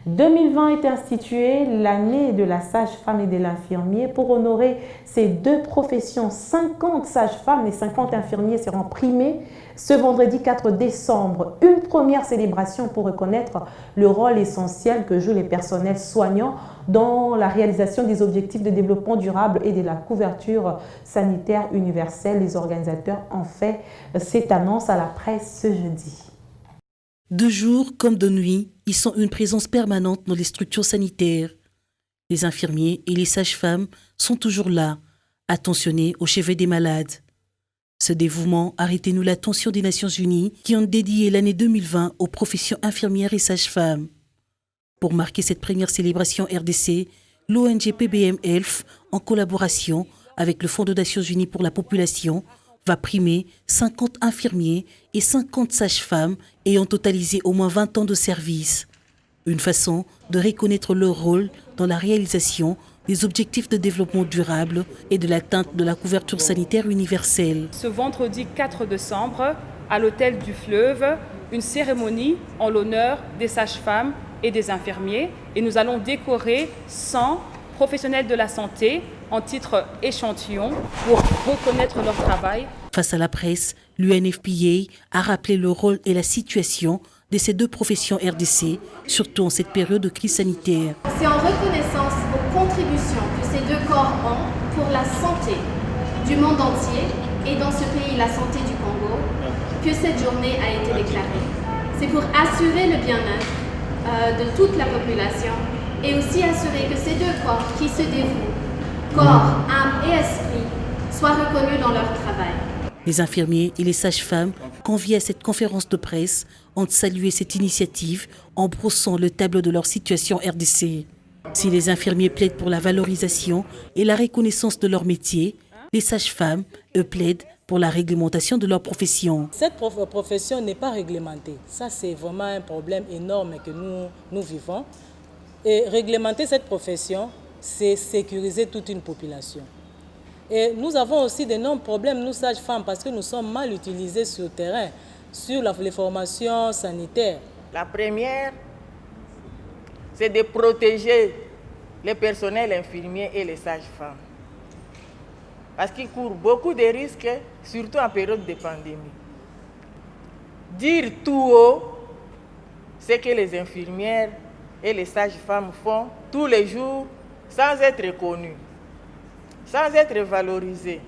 2020 est instituée l'année de la sage-femme et de l'infirmier. Pour honorer ces deux professions, 50 sages-femmes et 50 infirmiers seront primés ce vendredi 4 décembre. Une première célébration pour reconnaître le rôle essentiel que jouent les personnels soignants dans la réalisation des objectifs de développement durable et de la couverture sanitaire universelle. Les organisateurs ont fait cette annonce à la presse ce jeudi. De jour comme de nuit, ils sont une présence permanente dans les structures sanitaires. Les infirmiers et les sages-femmes sont toujours là, attentionnés au chevet des malades. Ce dévouement a retenu l'attention des Nations Unies qui ont dédié l'année 2020 aux professions infirmières et sages-femmes. Pour marquer cette première célébration RDC, l'ONG PBM Health, en collaboration avec le Fonds des Nations Unies pour la population, va primer 50 infirmiers et 50 sages-femmes ayant totalisé au moins 20 ans de service. Une façon de reconnaître leur rôle dans la réalisation des objectifs de développement durable et de l'atteinte de la couverture sanitaire universelle. Ce vendredi 4 décembre, à l'hôtel du Fleuve, une cérémonie en l'honneur des sages-femmes et des infirmiers. Et nous allons décorer 100 professionnels de la santé en titre échantillon pour reconnaître leur travail. Face à la presse, l'UNFPA a rappelé le rôle et la situation de ces deux professions RDC, surtout en cette période de crise sanitaire. C'est en reconnaissance aux contributions que ces deux corps ont pour la santé du monde entier et dans ce pays, la santé du Congo, que cette journée a été déclarée. C'est pour assurer le bien-être de toute la population et aussi assurer que ces deux corps qui se dévouent, corps, âme et esprit, soient reconnus dans leur travail. Les infirmiers et les sages-femmes conviés à cette conférence de presse ont salué cette initiative en brossant le tableau de leur situation RDC. Si les infirmiers plaident pour la valorisation et la reconnaissance de leur métier, les sages-femmes, eux, plaident pour la réglementation de leur profession. Cette profession n'est pas réglementée. Ça, c'est vraiment un problème énorme que nous vivons. Et réglementer cette profession, c'est sécuriser toute une population. Et nous avons aussi d'énormes problèmes, nous sages-femmes, parce que nous sommes mal utilisés sur le terrain, sur les formations sanitaires. La première, c'est de protéger les personnels infirmiers et les sages-femmes. Parce qu'ils courent beaucoup de risques, surtout en période de pandémie. Dire tout haut ce que les infirmières et les sages-femmes font tous les jours sans être connues, sans être valorisées.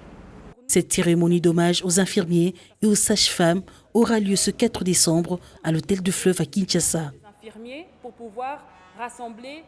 Cette cérémonie d'hommage aux infirmiers et aux sages-femmes aura lieu ce 4 décembre à l'hôtel du Fleuve à Kinshasa. Les infirmiers pour pouvoir rassembler